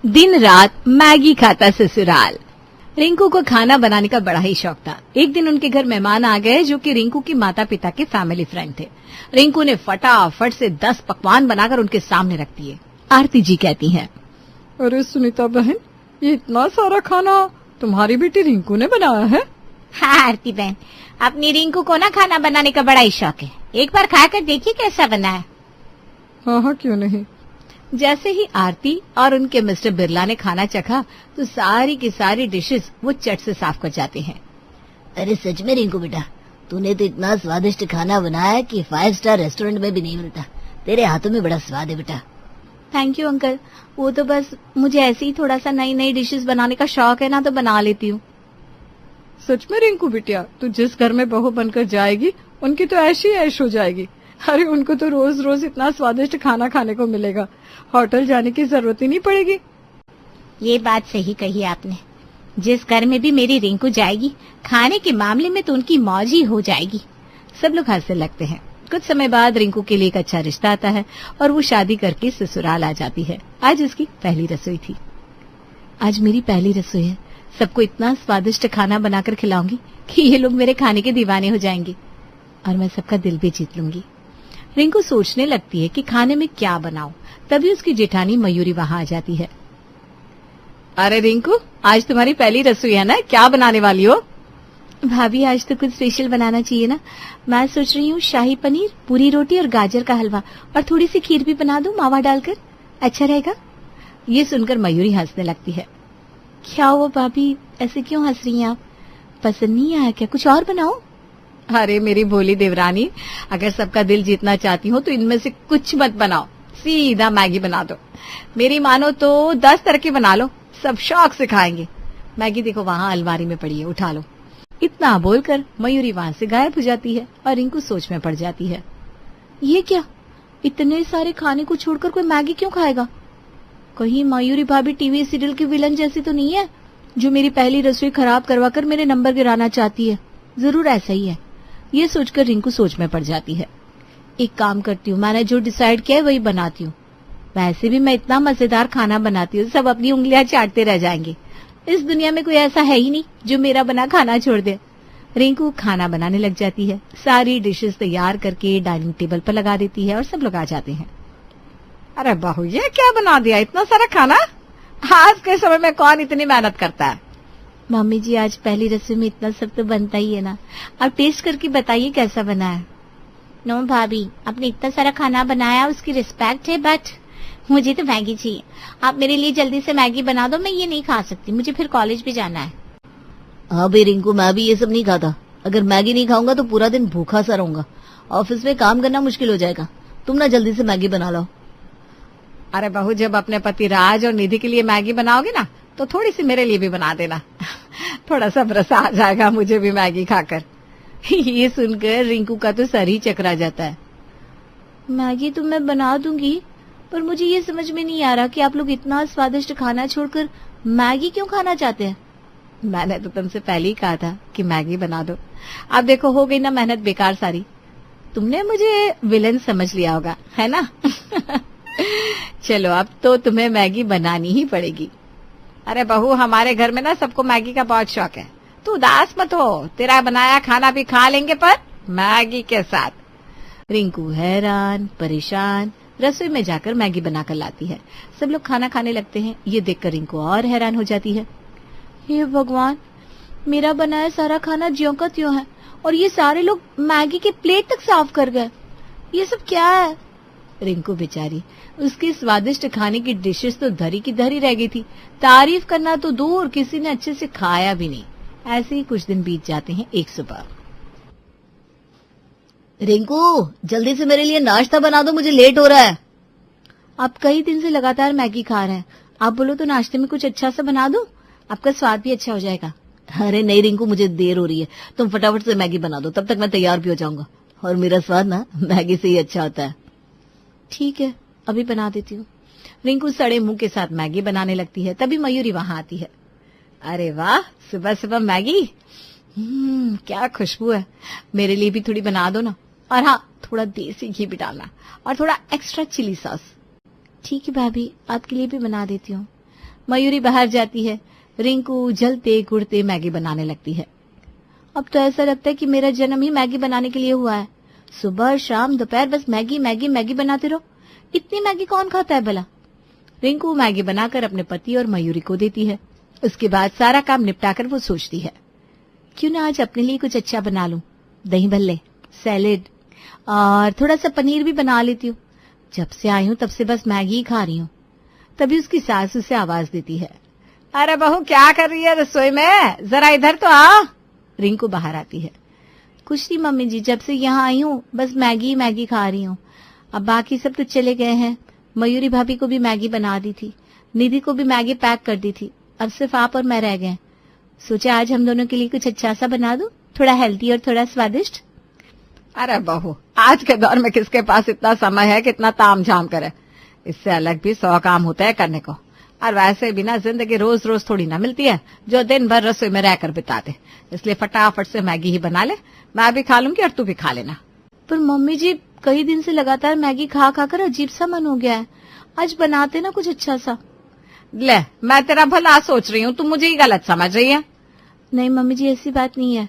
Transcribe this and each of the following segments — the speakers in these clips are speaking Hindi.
दिन रात मैगी खाता ससुराल। रिंकू को खाना बनाने का बड़ा ही शौक था। एक दिन उनके घर मेहमान आ गए जो कि रिंकू की माता पिता के फैमिली फ्रेंड थे। रिंकू ने फटाफट से 10 पकवान बनाकर उनके सामने रख दिए। आरती जी कहती हैं, अरे सुनीता बहन, ये इतना सारा खाना तुम्हारी बेटी रिंकू ने बनाया है? हाँ आरती बहन, अपनी रिंकू को ना खाना बनाने का बड़ा ही शौक है। एक बार खाकर देखिए कैसा बना है। हाँ हाँ, क्यों नहीं। जैसे ही आरती और उनके मिस्टर बिरला ने खाना चखा तो सारी की सारी डिशेस वो चट से साफ कर जाते हैं। अरे सच में रिंकू बेटा, तूने तो इतना स्वादिष्ट खाना बनाया कि 5 स्टार रेस्टोरेंट में भी नहीं मिलता। तेरे हाथों में बड़ा स्वाद है बेटा। थैंक यू अंकल, वो तो बस मुझे ऐसे ही थोड़ा सा नई नई डिशेस बनाने का शौक है ना, तो बना लेती हूँ। सच में रिंकू बिटिया, तू जिस घर में बहू बनकर जाएगी उनकी तो ऐशी ऐश हो जाएगी। अरे उनको तो रोज रोज इतना स्वादिष्ट खाना खाने को मिलेगा, होटल जाने की जरूरत ही नहीं पड़ेगी। ये बात सही कही आपने। जिस घर में भी मेरी रिंकू जाएगी, खाने के मामले में तो उनकी मौज ही हो जाएगी। सब लोग हंसने लगते हैं। कुछ समय बाद रिंकू के लिए एक अच्छा रिश्ता आता है और वो शादी करके ससुराल आ जाती है। आज उसकी पहली रसोई थी। आज मेरी पहली रसोई है, सबको इतना स्वादिष्ट खाना बनाकर खिलाऊंगी कि ये लोग मेरे खाने के दीवाने हो जाएंगे और मैं सबका दिल भी जीत लूंगी। रिंकू सोचने लगती है कि खाने में क्या बनाऊं। तभी उसकी जेठानी मयूरी वहां आ जाती है। अरे रिंकू, आज तुम्हारी पहली रसोई है ना, क्या बनाने वाली हो? भाभी आज तो कुछ स्पेशल बनाना चाहिए ना। मैं सोच रही हूँ शाही पनीर, पूरी रोटी और गाजर का हलवा और थोड़ी सी खीर भी बना दूं मावा डालकर, अच्छा रहेगा। ये सुनकर मयूरी हंसने लगती है। क्या हुआ भाभी, ऐसे क्यों हंस रही हैं आप? पसंद नहीं आया क्या? कुछ और बनाओ। अरे मेरी भोली देवरानी, अगर सबका दिल जीतना चाहती हो तो इनमें से कुछ मत बनाओ, सीधा मैगी बना दो। मेरी मानो तो 10 तरह की बना लो, सब शौक से खाएंगे। मैगी देखो वहां अलमारी में पड़ी है, उठा लो। इतना बोलकर मयूरी वहां से गायब हो जाती है और रिंकू सोच में पड़ जाती है। ये क्या, इतने सारे खाने को छोड़कर कोई मैगी क्यों खाएगा? कहीं मयूरी भाभी टीवी सीरियल की विलन जैसी तो नहीं है जो मेरी पहली रसोई खराब करवा कर मेरे नंबर गिराना चाहती है? जरूर ऐसा ही है। ये सोचकर रिंकू सोच में पड़ जाती है। एक काम करती हूँ, मैंने जो डिसाइड किया है वही बनाती हूँ। वैसे भी मैं इतना मजेदार खाना बनाती हूँ, सब अपनी उंगलियां चाटते रह जाएंगे। इस दुनिया में कोई ऐसा है ही नहीं जो मेरा बना खाना छोड़ दे। रिंकू खाना बनाने लग जाती है। सारी डिशेस तैयार करके डाइनिंग टेबल पर लगा देती है और सब लोग आ जाते हैं। अरे बहू, ये क्या बना दिया, इतना सारा खाना? आज के समय में कौन इतनी मेहनत करता है? मम्मी जी, आज पहली रसोई में इतना सब तो बनता ही है ना। अब टेस्ट करके बताइए कैसा बना है। नो भाभी, आपने इतना सारा खाना बनाया उसकी रिस्पेक्ट है, बट मुझे तो मैगी चाहिए। आप मेरे लिए जल्दी से मैगी बना दो, मैं ये नहीं खा सकती, मुझे फिर कॉलेज भी जाना है। हाँ भाई रिंकू, मैं भी ये सब नहीं खाता। अगर मैगी नहीं खाऊंगा तो पूरा दिन भूखा सा रहूंगा, ऑफिस में काम करना मुश्किल हो जाएगा। तुम ना जल्दी से मैगी बना लो। अरे बहू, जब अपने पति राज और निधि के लिए मैगी बनाओगे ना तो थोड़ी सी मेरे लिए भी बना देना। थोड़ा सा रस आ जाएगा मुझे भी मैगी खाकर। ये सुनकर रिंकू का तो सर ही चकरा जाता है। मैगी तो मैं बना दूंगी, पर मुझे ये समझ में नहीं आ रहा कि आप लोग इतना स्वादिष्ट खाना छोड़कर मैगी क्यों खाना चाहते हैं। मैंने तो तुमसे पहले ही कहा था कि मैगी बना दो। अब देखो, हो गई ना मेहनत बेकार सारी। तुमने मुझे विलन समझ लिया होगा, है ना? चलो, अब तो तुम्हें मैगी बनानी ही पड़ेगी। अरे बहू, हमारे घर में ना सबको मैगी का बहुत शौक है। तू उदास मत हो, तेरा बनाया खाना भी खा लेंगे, पर मैगी के साथ। रिंकू हैरान परेशान रसोई में जाकर मैगी बनाकर लाती है। सब लोग खाना खाने लगते हैं। ये देखकर रिंकू और हैरान हो जाती है। हे भगवान, मेरा बनाया सारा खाना ज्यों का त्यों है और ये सारे लोग मैगी के प्लेट तक साफ कर गए। ये सब क्या है? रिंकू बेचारी, उसकी स्वादिष्ट खाने की डिशेस तो धरी की धरी रह गई थी। तारीफ करना तो दूर, किसी ने अच्छे से खाया भी नहीं। ऐसे ही कुछ दिन बीत जाते हैं। एक सुबह, रिंकू जल्दी से मेरे लिए नाश्ता बना दो, मुझे लेट हो रहा है। आप कई दिन से लगातार मैगी खा रहे हैं, आप बोलो तो नाश्ते में कुछ अच्छा सा बना दो, आपका स्वाद भी अच्छा हो जाएगा। अरे नहीं रिंकू, मुझे देर हो रही है, तुम फटाफट से मैगी बना दो, तब तक मैं तैयार भी हो जाऊंगा। और मेरा स्वाद ना मैगी से ही अच्छा होता है। ठीक है, अभी बना देती हूँ। रिंकू सड़े मुंह के साथ मैगी बनाने लगती है। तभी मयूरी वहां आती है। अरे वाह, सुबह सुबह मैगी, क्या खुशबू है। मेरे लिए भी थोड़ी बना दो ना। और हाँ, थोड़ा देसी घी भी डालना और थोड़ा एक्स्ट्रा चिली सॉस। ठीक है भाभी, आपके लिए भी बना देती हूँ। मयूरी बाहर जाती है। रिंकू जलते कुड़ते मैगी बनाने लगती है। अब तो ऐसा लगता है कि मेरा जन्म ही मैगी बनाने के लिए हुआ है। सुबह शाम दोपहर बस मैगी मैगी मैगी बनाते रहो। इतनी मैगी कौन खाता है भला? रिंकू मैगी बनाकर अपने पति और मयूरी को देती है। उसके बाद सारा काम निपटाकर वो सोचती है, क्यों ना आज अपने लिए कुछ अच्छा बना लूं। दही भल्ले, सैलेड और थोड़ा सा पनीर भी बना लेती हूँ। जब से आई हूँ तब से बस मैगी ही खा रही हूँ। तभी उसकी सास उसे आवाज देती है, अरे बहू क्या कर रही है रसोई में, जरा इधर तो आ। रिंकू बाहर आती है। कुछ नहीं मम्मी जी, जब से यहाँ आई हूँ बस मैगी मैगी खा रही हूँ। अब बाकी सब तो चले गए हैं। मयूरी भाभी को भी मैगी बना दी थी, निधि को भी मैगी पैक कर दी थी। अब सिर्फ आप और मैं रह गए। सोचा आज हम दोनों के लिए कुछ अच्छा सा बना दूं, थोड़ा हेल्दी और थोड़ा स्वादिष्ट। अरे बहू, आज के दौर में किसके पास इतना समय है कि इतना ताम झाम करे। इससे अलग भी 100 काम होते हैं करने को। और वैसे भी ना जिंदगी रोज रोज थोड़ी ना मिलती है जो दिन भर रसोई में रहकर बिता दे। इसलिए फटाफट से मैगी ही बना ले, मैं भी खा लूंगी और तू भी खा लेना। पर मम्मी जी कई दिन से लगातार मैगी खा खा कर अजीब सा मन हो गया है। आज बनाते ना कुछ अच्छा सा। ले, मैं तेरा भला सोच रही हूँ, तू मुझे ही गलत समझ रही है। नहीं मम्मी जी ऐसी बात नहीं है।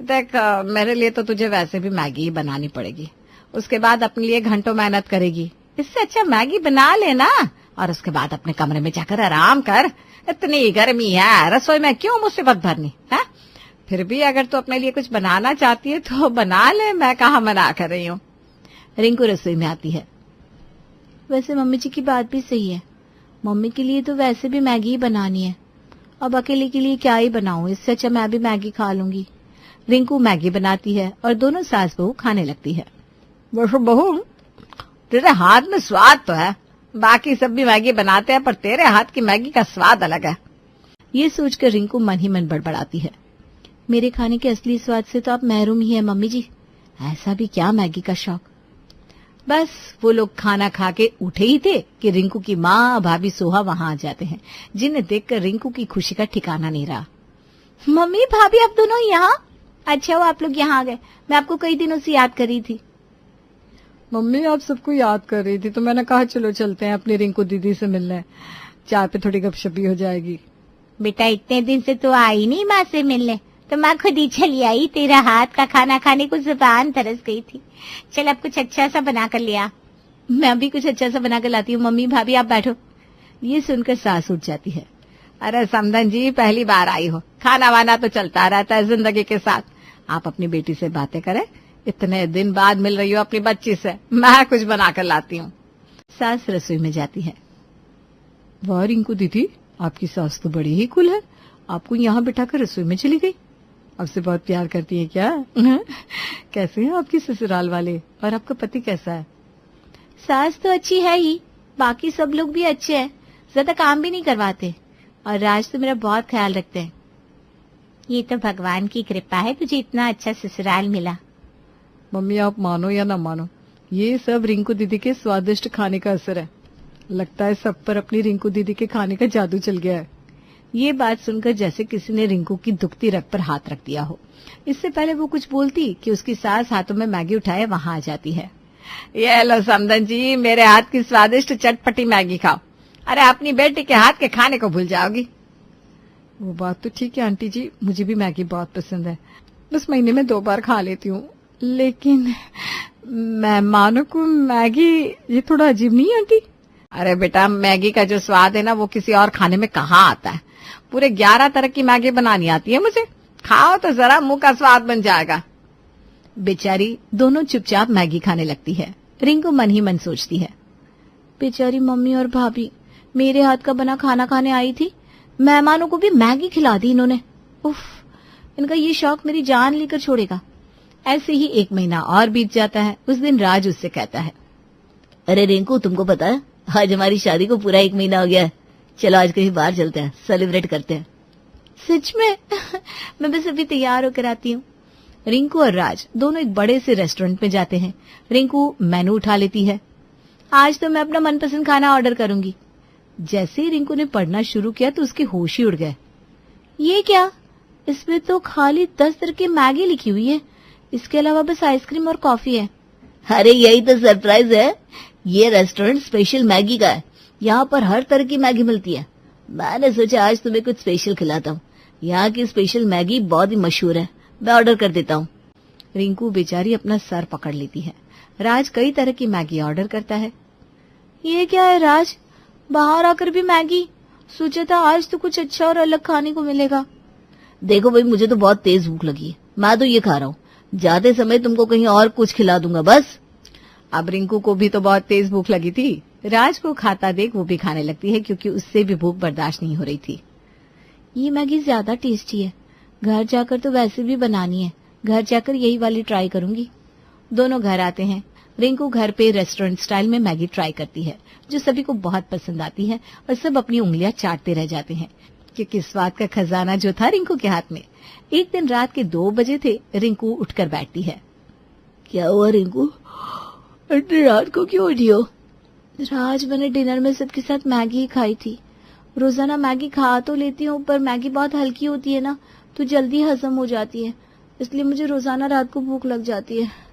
देख, मेरे लिए तो तुझे वैसे भी मैगी ही बनानी पड़ेगी। उसके बाद अपने लिए घंटों मेहनत करेगी। इससे अच्छा मैगी बना लेना और उसके बाद अपने कमरे में जाकर आराम कर। इतनी गर्मी है, रसोई में क्यों मुसीबत भरनी है। फिर भी अगर तू अपने लिए कुछ बनाना चाहती है तो बना ले, मैं कहाँ मना कर रही हूँ। रिंकू रसोई में आती है। वैसे मम्मी जी की बात भी सही है। मम्मी के लिए तो वैसे भी मैगी ही बनानी है। अब अकेले के लिए क्या ही बनाऊं, इससे अच्छा मैं भी मैगी खा लूंगी। रिंकू मैगी बनाती है और दोनों सास बहू खाने लगती है। बहू, तेरे हाथ में स्वाद तो है। बाकी सब भी मैगी बनाते हैं पर तेरे हाथ की मैगी का स्वाद अलग है। ये सोचकर रिंकू मन ही मन बड़बड़ाती है, मेरे खाने के असली स्वाद से तो आप महरूम ही है मम्मी जी। ऐसा भी क्या मैगी का शौक। बस वो लोग खाना खा के उठे ही थे कि रिंकू की माँ भाभी सोहा वहां आ जाते हैं, जिन्हें देखकर रिंकू की खुशी का ठिकाना नहीं रहा। मम्मी भाभी आप दोनों यहाँ? अच्छा हुआ आप लोग यहाँ आ गए, मैं आपको कई दिनों से याद कर रही थी। मम्मी आप सबको याद कर रही थी तो मैंने कहा चलो चलते हैं अपनी रिंकू दीदी से मिलने, चाय पे थोड़ी गपशप भी हो जाएगी। बेटा इतने दिन से तो आई नहीं माँ से मिलने, तो माँ खुद ही चली आई। तेरा हाथ का खाना खाने को जुबान तरस गई थी। चल अब कुछ अच्छा सा बना कर लिया। मैं भी कुछ अच्छा सा बना कर लाती हूँ। मम्मी भाभी आप बैठो। ये सुनकर सास उठ जाती है। अरे समधन जी, पहली बार आई हो, खाना वाना तो चलता रहता है जिंदगी के साथ। आप अपनी बेटी से बातें करें, इतने दिन बाद मिल रही हो अपनी बच्ची से, मैं कुछ बना कर लाती हूँ। सास रसोई में जाती है। वाह रिंकू दीदी, आपकी सास तो बड़ी ही कूल है, आपको यहाँ बिठाकर रसोई में चली गई। आपसे बहुत प्यार करती है क्या? कैसे हैं आपकी ससुराल वाले और आपका पति कैसा है? सास तो अच्छी है ही, बाकी सब लोग भी अच्छे हैं, ज्यादा काम भी नहीं करवाते और राज तो मेरा बहुत ख्याल रखते हैं। ये तो भगवान की कृपा है तुझे इतना अच्छा ससुराल मिला। मम्मी आप मानो या ना मानो, ये सब रिंकू दीदी के स्वादिष्ट खाने का असर है। लगता है सब पर अपनी रिंकू दीदी के खाने का जादू चल गया है। ये बात सुनकर जैसे किसी ने रिंकू की दुखती रग पर हाथ रख दिया हो। इससे पहले वो कुछ बोलती कि उसकी सास हाथों में मैगी उठाए वहां आ जाती है। ये लो समधन जी, मेरे हाथ की स्वादिष्ट चटपटी मैगी खाओ। अरे अपनी बेटी के हाथ के खाने को भूल जाओगी। वो बात तो ठीक है आंटी जी, मुझे भी मैगी बहुत पसंद है, बस महीने में 2 बार खा लेती हूँ। लेकिन मेहमानों को मैगी ये थोड़ा अजीब नहीं है आंटी? अरे बेटा, मैगी का जो स्वाद है ना वो किसी और खाने में कहाँ आता है। पूरे 11 तरह की मैगी बनानी आती है मुझे, खाओ तो जरा मुंह का स्वाद बन जाएगा। बेचारी दोनों चुपचाप मैगी खाने लगती है। रिंकू मन ही मन सोचती है, बेचारी मम्मी और भाभी मेरे हाथ का बना खाना खाने आई थी, मेहमानों को भी मैगी खिला दी इन्होंने। उफ, इनका ये शौक मेरी जान लेकर छोड़ेगा। ऐसे ही 1 महीना और बीत जाता है। उस दिन राज उससे कहता है, अरे रिंकू तुमको पता है आज हमारी शादी को पूरा 1 महीना हो गया है। चलो आज कहीं बाहर चलते हैं, सेलिब्रेट करते हैं। सच में? मैं बस अभी तैयार होकर आती हूँ। रिंकू और राज दोनों एक बड़े से रेस्टोरेंट में जाते हैं। रिंकू मेनू उठा लेती है। आज तो मैं अपना मनपसंद खाना ऑर्डर करूंगी। जैसे ही रिंकू ने पढ़ना शुरू किया तो उसके होश ही उड़ गए। ये क्या, इसमें तो खाली 10 तरह की मैगी लिखी हुई है, इसके अलावा बस आइसक्रीम और कॉफी है। अरे यही तो सरप्राइज है, ये रेस्टोरेंट स्पेशल मैगी का है। यहाँ पर हर तरह की मैगी मिलती है। मैंने सोचा आज तुम्हें कुछ स्पेशल खिलाता हूँ। यहाँ की स्पेशल मैगी बहुत ही मशहूर है, मैं ऑर्डर कर देता हूँ। रिंकू बेचारी अपना सर पकड़ लेती है। राज कई तरह की मैगी ऑर्डर करता है। ये क्या है राज, बाहर आकर भी मैगी? सोचा था आज तो कुछ अच्छा और अलग खाने को मिलेगा। देखो भाई, मुझे तो बहुत तेज भूख लगी है, मैं तो ये खा रहा हूँ। जाते समय तुमको कहीं और कुछ खिला दूंगा बस। अब रिंकू को भी तो बहुत तेज भूख लगी थी। राज को खाता देख वो भी खाने लगती है, क्योंकि उससे भी भूख बर्दाश्त नहीं हो रही थी। ये मैगी ज्यादा टेस्टी है, घर जाकर तो वैसे भी बनानी है, घर जाकर यही वाली ट्राई करूंगी। दोनों घर आते हैं। रिंकू घर पे रेस्टोरेंट स्टाइल में मैगी ट्राई करती है, जो सभी को बहुत पसंद आती है और सब अपनी उंगलियां चाटते रह जाते हैं, क्योंकि स्वाद का खजाना जो था रिंकू के हाथ में। एक दिन रात के 2 बजे थे, रिंकू उठकर बैठती है। क्या हुआ रिंकू, इतनी रात को क्यों उठी हो? राज, मैंने डिनर में सबके साथ मैगी ही खाई थी। रोजाना मैगी खा तो लेती हूँ, पर मैगी बहुत हल्की होती है ना, तो जल्दी हजम हो जाती है, इसलिए मुझे रोजाना रात को भूख लग जाती है।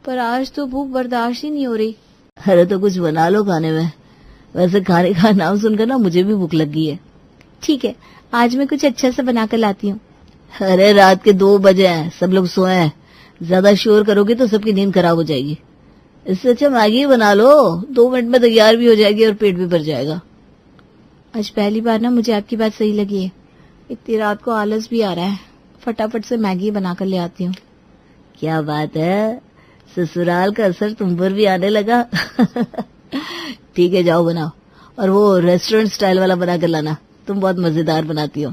पर आज तो भूख बर्दाश्त ही नहीं हो रही। अरे तो कुछ बना लो खाने में। वैसे खाने का नाम सुनकर ना मुझे भी भूख लग गई है। ठीक है, आज मैं कुछ अच्छा सा बना कर लाती हूँ। अरे रात के 2 बजे हैं, सब लोग सोए हैं, ज्यादा शोर करोगे तो सबकी नींद खराब हो जाएगी। इससे अच्छा मैगी बना लो, 2 मिनट में तैयार भी हो जाएगी और पेट भी भर जाएगा। आज पहली बार ना मुझे आपकी बात सही लगी है। इतनी रात को आलस भी आ रहा है, फटाफट से मैगी बनाकर ले आती हूँ। क्या बात है, ससुराल का असर तुम पर भी आने लगा। ठीक है, जाओ बनाओ, और वो रेस्टोरेंट स्टाइल वाला बना कर लाना, तुम बहुत मजेदार बनाती हो।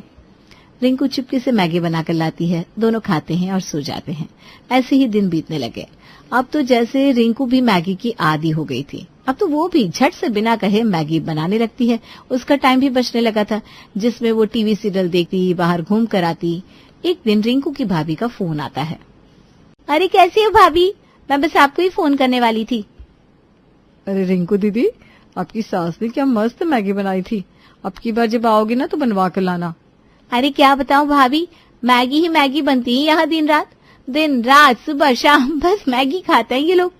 रिंकू चुपके से मैगी बनाकर लाती है, दोनों खाते हैं और सो जाते हैं। ऐसे ही दिन बीतने लगे। अब तो जैसे रिंकू भी मैगी की आदी हो गई थी, अब तो वो भी झट से बिना कहे मैगी बनाने लगती है। उसका टाइम भी बचने लगा था, जिसमें वो टीवी सीरियल देखती, बाहर घूम कर आती। एक दिन रिंकू की भाभी का फोन आता है। अरे कैसी हो भाभी, मैं बस आपको ही फोन करने वाली थी। अरे रिंकू दीदी, आपकी सास ने क्या मस्त मैगी बनाई थी, अब की बार जब आओगी ना तो बनवा कर लाना। अरे क्या बताऊं भाभी, मैगी ही मैगी बनती है यहाँ दिन रात सुबह शाम बस मैगी खाते हैं ये लोग।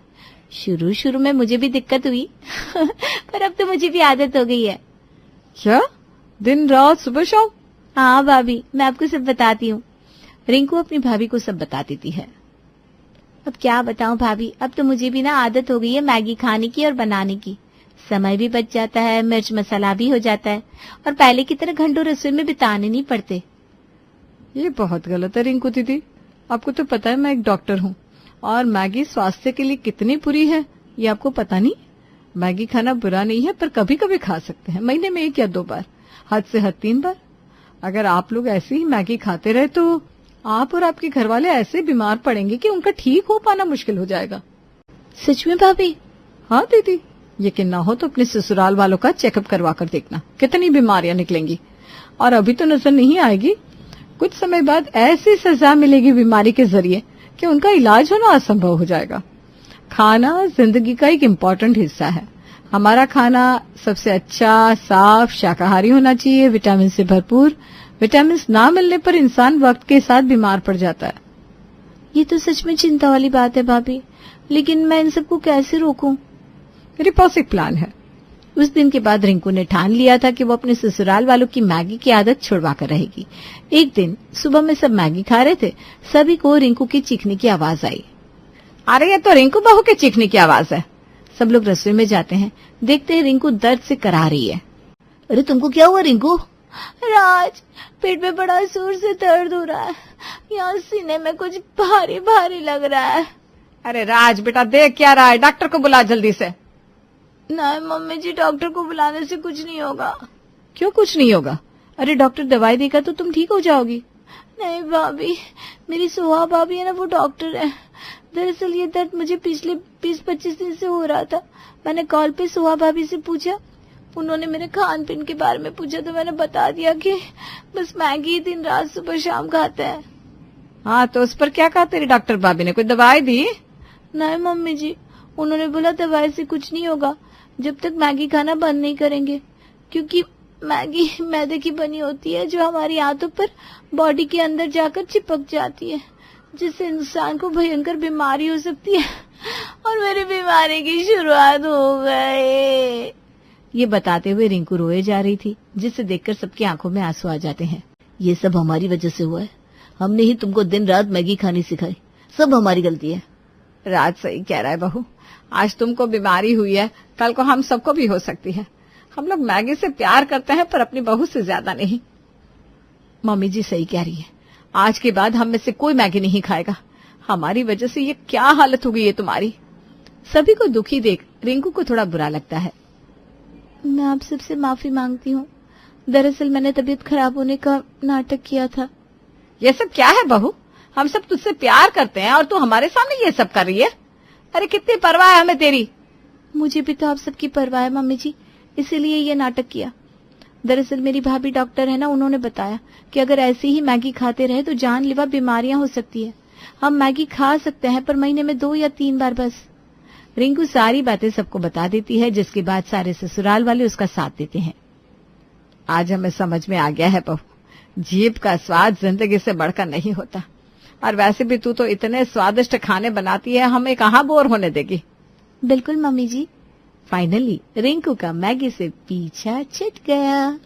शुरू में मुझे भी दिक्कत हुई पर अब तो मुझे भी आदत हो गई है। क्या, दिन रात सुबह शाम? हाँ भाभी, मैं आपको सब बताती हूँ। रिंकू अपनी भाभी को सब बता देती है। अब क्या बताऊं भाभी, अब तो मुझे भी ना आदत हो गई है मैगी खाने की और बनाने की। समय भी बच जाता है, मिर्च मसाला भी हो जाता है, और पहले की तरह घंटों रसोई में बिताने नहीं पड़ते। ये बहुत गलत है रिंकू दीदी, आपको तो पता है मैं एक डॉक्टर हूँ, और मैगी स्वास्थ्य के लिए कितनी बुरी है ये आपको पता नहीं। मैगी खाना बुरा नहीं है, पर कभी कभी खा सकते हैं, महीने में 1 या 2 बार, हद से हद 3 बार। अगर आप लोग ऐसे ही मैगी खाते रहे तो आप और आपके घर वाले ऐसे बीमार पड़ेंगे कि उनका ठीक हो पाना मुश्किल हो जाएगा। सच में भाभी? हाँ दीदी, यकीन ना हो तो अपने ससुराल वालों का चेकअप करवा कर देखना, कितनी बीमारियां निकलेंगी। और अभी तो नजर नहीं आएगी, कुछ समय बाद ऐसी सजा मिलेगी बीमारी के जरिए कि उनका इलाज होना असंभव हो जाएगा। खाना जिंदगी का एक इम्पोर्टेंट हिस्सा है। हमारा खाना सबसे अच्छा, साफ, शाकाहारी होना चाहिए, विटामिन से भरपूर। विटामिन ना मिलने पर इंसान वक्त के साथ बीमार पड़ जाता है। ये तो सच में चिंता वाली बात है भाभी, लेकिन मैं इन सबको कैसे रोकूं? मेरे पास एक प्लान है। उस दिन के बाद रिंकू ने ठान लिया था कि वो अपने ससुराल वालों की मैगी की आदत छुड़वा कर रहेगी। एक दिन सुबह में सब मैगी खा रहे थे, सभी को रिंकू की चीखने की आवाज आई। अरे ये तो रिंकू बहू के चीखने की आवाज है। सब लोग रसोई में जाते हैं, देखते हैं रिंकू दर्द से करा रही है। अरे तुमको क्या हुआ रिंकू? राज, पेट में बड़ा जोर से दर्द हो रहा है, यहाँ सीने में कुछ भारी भारी लग रहा है। अरे राज बेटा, देख क्या रहा है, डॉक्टर को बुला जल्दी से। नहीं मम्मी जी, डॉक्टर को बुलाने से कुछ नहीं होगा। क्यों कुछ नहीं होगा? अरे डॉक्टर दवाई देगा तो तुम ठीक हो जाओगी। नहीं भाभी, मेरी सुहा भाभी है ना, वो डॉक्टर है। दरअसल ये दर्द मुझे पिछले 20-25 दिन से हो रहा था। मैंने कॉल पे सुहा भाभी से पूछा, उन्होंने मेरे खान पीन के बारे में पूछा तो मैंने बता दिया कि बस मैगी दिन रात सुबह शाम खाते हैं। हाँ तो उस पर क्या कहा तेरी डॉक्टर भाभी ने, कोई दवाई दी? नहीं मम्मी जी, उन्होंने बोला दवाई से कुछ नहीं होगा जब तक मैगी खाना बंद नहीं करेंगे, क्योंकि मैगी मैदे की बनी होती है जो हमारी आंतों पर बॉडी के अंदर जाकर चिपक जाती है, जिससे इंसान को भयंकर बीमारी हो सकती है। और मेरी बीमारी की शुरुआत हो गई। ये बताते हुए रिंकू रोए जा रही थी, जिसे देखकर सबकी आंखों में आंसू आ जाते हैं। ये सब हमारी वजह से हुआ है। हमने ही तुमको दिन रात मैगी खानी सिखाई। सब हमारी गलती है। राज सही कह रहा है बहू। आज तुमको बीमारी हुई है, कल को हम सबको भी हो सकती है। हम लोग मैगी से प्यार करते हैं, पर अपनी बहू से ज्यादा नहीं। मम्मी जी सही कह रही है। आज के बाद हम में से कोई मैगी नहीं खाएगा। हमारी वजह से ये क्या हालत हो गई है तुम्हारी। सभी को दुखी देख रिंकू को थोड़ा बुरा लगता है। मैं आप सबसे माफी मांगती हूँ। दरअसल मैंने तबीयत खराब होने का नाटक किया था। ये सब क्या है बहू? हम सब तुझसे प्यार करते हैं और तू हमारे सामने ये सब कर रही है। अरे कितनी परवाह है हमें तेरी। मुझे भी तो आप सबकी परवाह है मम्मी जी, इसीलिए ये नाटक किया। दरअसल मेरी भाभी डॉक्टर है ना, उन्होंने बताया कि अगर ऐसे ही मैगी खाते रहे तो जानलेवा बीमारियां हो सकती है। हम मैगी खा सकते हैं पर महीने में 2 या 3 बार बस। रिंकू सारी बातें सबको बता देती है, जिसके बाद सारे ससुराल वाले उसका साथ देते हैं। आज हमें समझ में आ गया है बहू, जीभ का स्वाद जिंदगी से बढ़कर नहीं होता। और वैसे भी तू तो इतने स्वादिष्ट खाने बनाती है, हमें कहाँ बोर होने देगी। बिल्कुल मम्मी जी। फाइनली रिंकू का मैगी से पीछा छूट गया।